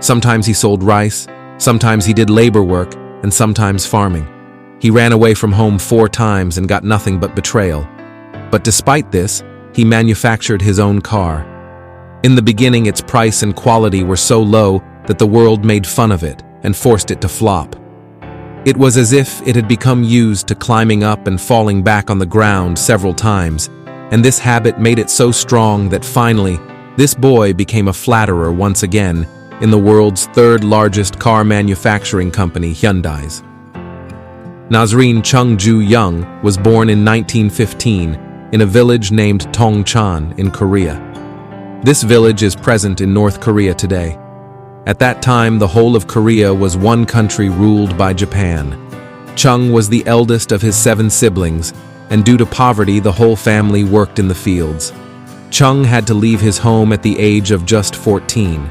Sometimes he sold rice, sometimes he did labor work, and sometimes farming. He ran away from home 4 times and got nothing but betrayal. But despite this, he manufactured his own car. In the beginning, its price and quality were so low that the world made fun of it and forced it to flop. It was as if it had become used to climbing up and falling back on the ground several times, and this habit made it so strong that finally, this boy became a flatterer once again in the world's 3rd largest car manufacturing company, Hyundai's. Nazreen Chung-ju Young was born in 1915 in a village named Tongchan in Korea. This village is present in North Korea today. At that time, the whole of Korea was one country ruled by Japan. Chung was the eldest of his 7 siblings, and due to poverty, the whole family worked in the fields. Chung had to leave his home at the age of just 14.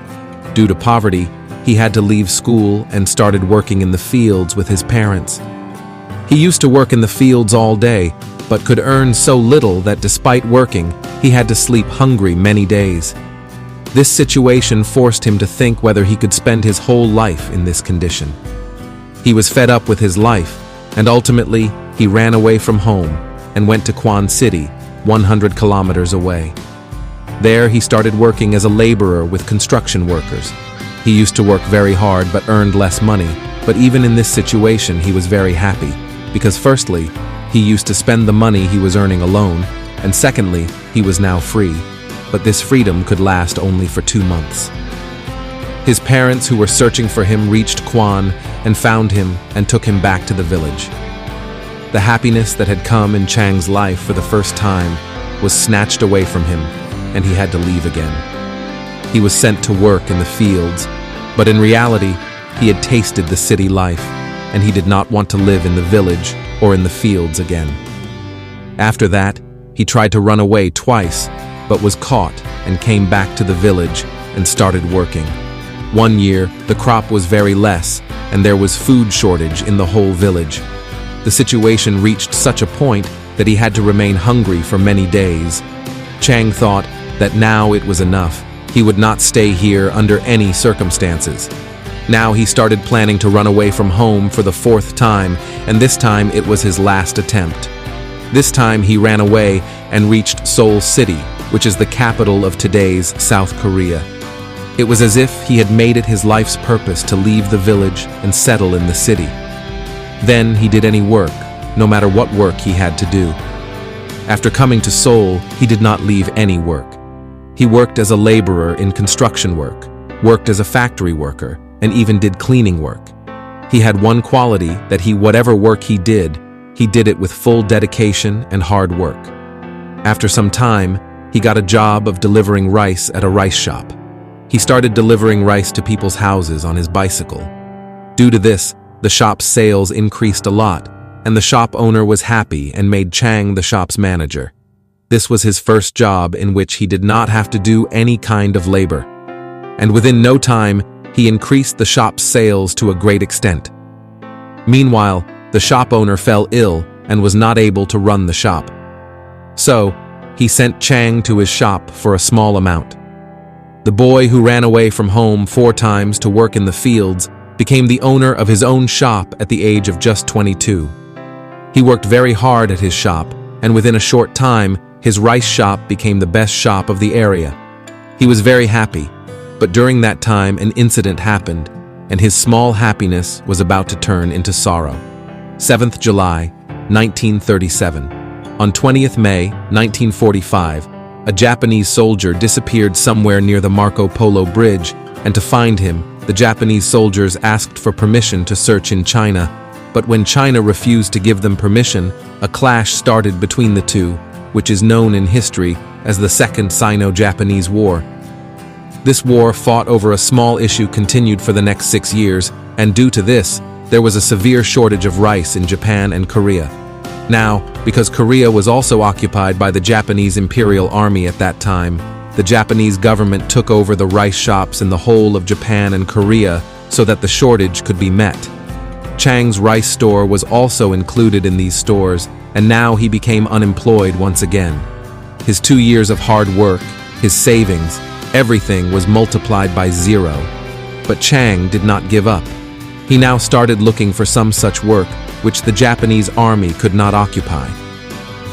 Due to poverty, he had to leave school and started working in the fields with his parents. He used to work in the fields all day, but could earn so little that despite working, he had to sleep hungry many days. This situation forced him to think whether he could spend his whole life in this condition. He was fed up with his life, and ultimately, he ran away from home and went to Kwon City, 100 kilometers away. There, he started working as a laborer with construction workers. He used to work very hard but earned less money, but even in this situation, he was very happy, because firstly, he used to spend the money he was earning alone, and secondly, he was now free. But this freedom could last only for 2 months. His parents, who were searching for him, reached Kwon and found him and took him back to the village. The happiness that had come in Chang's life for the first time was snatched away from him, and he had to leave again. He was sent to work in the fields, but in reality, he had tasted the city life, and he did not want to live in the village or in the fields again. After that, he tried to run away twice, but was caught and came back to the village and started working. One year, the crop was very less, and there was food shortage in the whole village. The situation reached such a point that he had to remain hungry for many days. Chang thought that now it was enough. He would not stay here under any circumstances. Now he started planning to run away from home for the 4th time, and this time it was his last attempt. This time he ran away and reached Seoul City, which is the capital of today's South Korea. It was as if he had made it his life's purpose to leave the village and settle in the city. Then he did any work, no matter what work he had to do. After coming to Seoul, he did not leave any work. He worked as a laborer in construction work, worked as a factory worker, and even did cleaning work. He had one quality that whatever work he did it with full dedication and hard work. After some time, he got a job of delivering rice at a rice shop. He started delivering rice to people's houses on his bicycle. Due to this, the shop's sales increased a lot, and the shop owner was happy and made Chang the shop's manager. This was his first job in which he did not have to do any kind of labor. And within no time, he increased the shop's sales to a great extent. Meanwhile, the shop owner fell ill and was not able to run the shop. So, he sent Chang to his shop for a small amount. The boy who ran away from home 4 times to work in the fields became the owner of his own shop at the age of just 22. He worked very hard at his shop, and within a short time, his rice shop became the best shop of the area. He was very happy, but during that time an incident happened, and his small happiness was about to turn into sorrow. 7th July, 1937. On 20th May, 1945, a Japanese soldier disappeared somewhere near the Marco Polo Bridge, and to find him, the Japanese soldiers asked for permission to search in China, but when China refused to give them permission, a clash started between the two, which is known in history as the Second Sino-Japanese War. This war, fought over a small issue, continued for the next 6 years, and due to this, there was a severe shortage of rice in Japan and Korea. Now, because Korea was also occupied by the Japanese Imperial Army at that time, the Japanese government took over the rice shops in the whole of Japan and Korea so that the shortage could be met. Chang's rice store was also included in these stores, and now he became unemployed once again. His 2 years of hard work, his savings, everything was multiplied by 0. But Chang did not give up. He now started looking for some such work which the Japanese army could not occupy.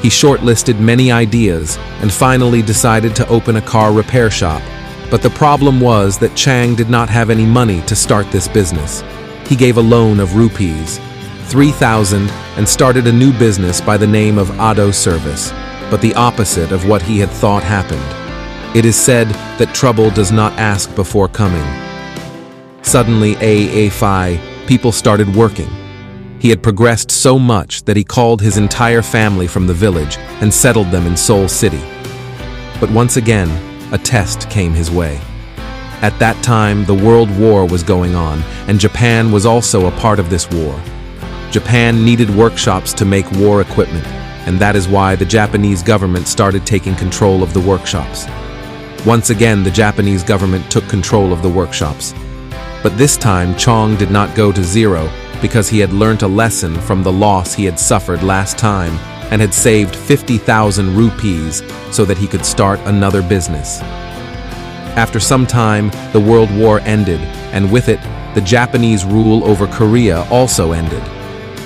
He shortlisted many ideas and finally decided to open a car repair shop. But the problem was that Chang did not have any money to start this business. He gave a loan of rupees 3,000 and started a new business by the name of Auto Service, but the opposite of what he had thought happened. It is said that trouble does not ask before coming. Suddenly, people started working. He had progressed so much that he called his entire family from the village and settled them in Seoul City. But once again, a test came his way. At that time, the World War was going on, and Japan was also a part of this war. Japan needed workshops to make war equipment, and that is why the Japanese government started taking control of the workshops. Once again, the Japanese government took control of the workshops. But this time, Chang did not go to zero because he had learnt a lesson from the loss he had suffered last time and had saved 50,000 rupees so that he could start another business. After some time, the World War ended, and with it, the Japanese rule over Korea also ended.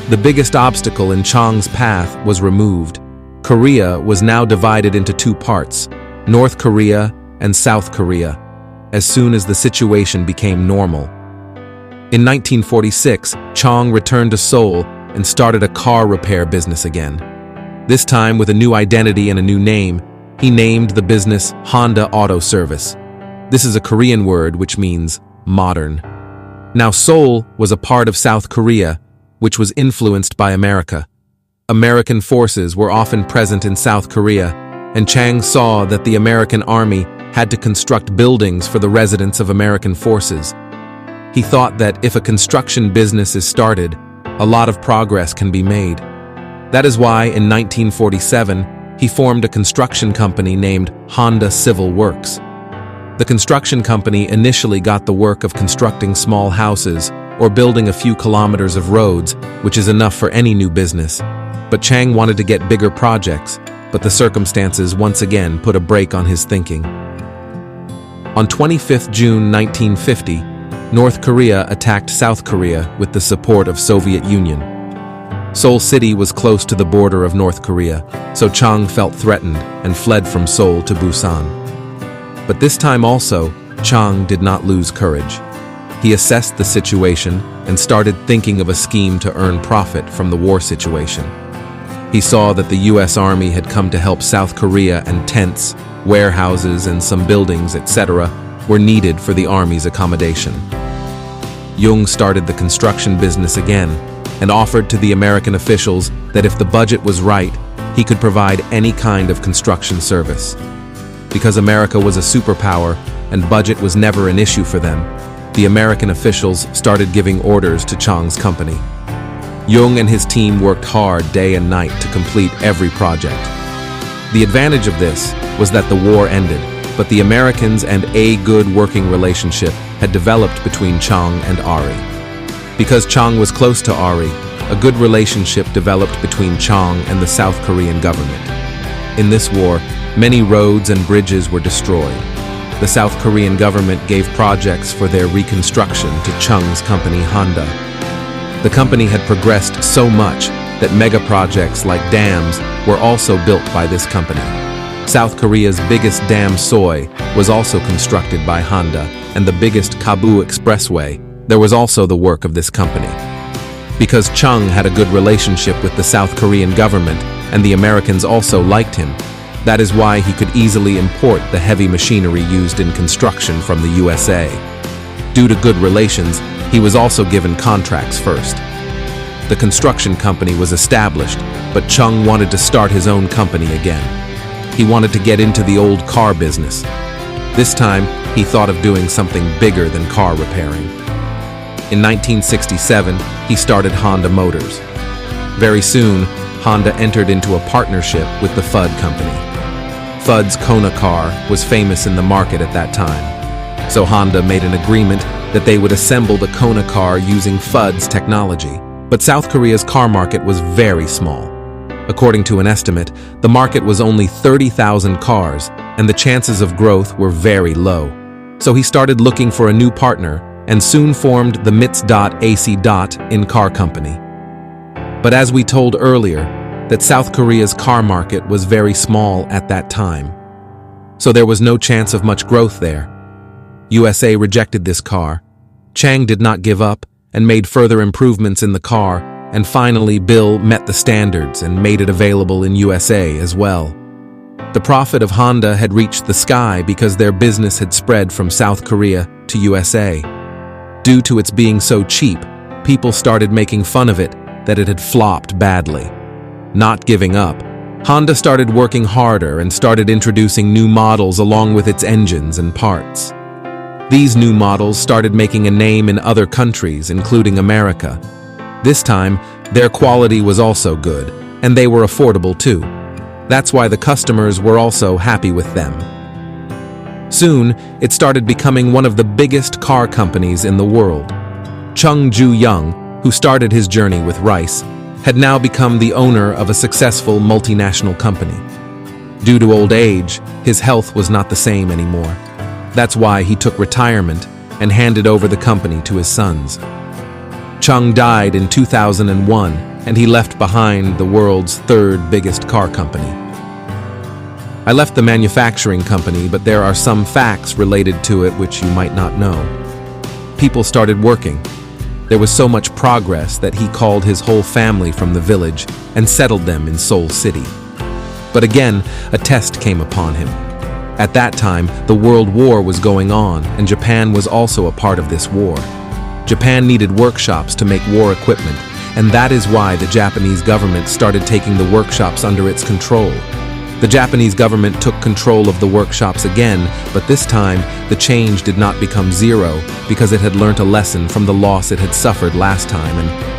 The biggest obstacle in Chang's path was removed. Korea was now divided into two parts, North Korea and South Korea, as soon as the situation became normal. In 1946, Chang returned to Seoul and started a car repair business again. This time with a new identity and a new name, he named the business Honda Auto Service. This is a Korean word which means modern. Now Seoul was a part of South Korea, which was influenced by America. American forces were often present in South Korea, and Chang saw that the American army had to construct buildings for the residents of American forces. He thought that if a construction business is started, a lot of progress can be made. That is why in 1947, he formed a construction company named Honda Civil Works. The construction company initially got the work of constructing small houses or building a few kilometers of roads, which is enough for any new business. But Chang wanted to get bigger projects, but the circumstances once again put a brake on his thinking. On 25 June 1950, North Korea attacked South Korea with the support of Soviet Union. Seoul City was close to the border of North Korea, so Chang felt threatened and fled from Seoul to Busan. But this time also, Chang did not lose courage. He assessed the situation and started thinking of a scheme to earn profit from the war situation. He saw that the US Army had come to help South Korea, and tents, warehouses, and some buildings, etc., were needed for the Army's accommodation. Jung started the construction business again and offered to the American officials that if the budget was right, he could provide any kind of construction service. Because America was a superpower and budget was never an issue for them, the American officials started giving orders to Chang's company. Jung and his team worked hard day and night to complete every project. The advantage of this was that the war ended, but the Americans and a good working relationship had developed between Chang and Ari. Because Chang was close to Ari, a good relationship developed between Chang and the South Korean government. In this war, many roads and bridges were destroyed. The South Korean government gave projects for their reconstruction to Chang's company Honda. The company had progressed so much that mega projects like dams were also built by this company. South Korea's biggest dam Soi was also constructed by Honda, and the biggest Kabu Expressway, there was also the work of this company. Because Chang had a good relationship with the South Korean government and the Americans also liked him, that is why he could easily import the heavy machinery used in construction from the USA. Due to good relations, he was also given contracts first. The construction company was established, but Chang wanted to start his own company again. He wanted to get into the old car business. This time, he thought of doing something bigger than car repairing. In 1967, he started Honda Motors. Very soon, Honda entered into a partnership with the Fudd company. Fudd's Kona car was famous in the market at that time. So Honda made an agreement that they would assemble the Kona car using Fudd's technology. But South Korea's car market was very small. According to an estimate, the market was only 30,000 cars, and the chances of growth were very low. So he started looking for a new partner, and soon formed the MITS.AC. in car company. But as we told earlier, that South Korea's car market was very small at that time, so there was no chance of much growth there. USA rejected this car. Chang did not give up and made further improvements in the car, and finally Bill met the standards and made it available in USA as well. The profit of Honda had reached the sky because their business had spread from South Korea to USA. Due to its being so cheap, people started making fun of it that it had flopped badly. Not giving up, Honda started working harder and started introducing new models along with its engines and parts. These new models started making a name in other countries, including America. This time, their quality was also good, and they were affordable too. That's why the customers were also happy with them. Soon, it started becoming one of the biggest car companies in the world. Chung Ju-young, who started his journey with rice, had now become the owner of a successful multinational company. Due to old age, his health was not the same anymore. That's why he took retirement and handed over the company to his sons. Chung died in 2001, and he left behind the world's third biggest car company. I left the manufacturing company, but there are some facts related to it which you might not know. People started working. There was so much progress that he called his whole family from the village and settled them in Seoul City. But again, a test came upon him. At that time, the World War was going on, and Japan was also a part of this war. Japan needed workshops to make war equipment, and that is why the Japanese government started taking the workshops under its control. The Japanese government took control of the workshops again, but this time, the change did not become zero because it had learnt a lesson from the loss it had suffered last time, and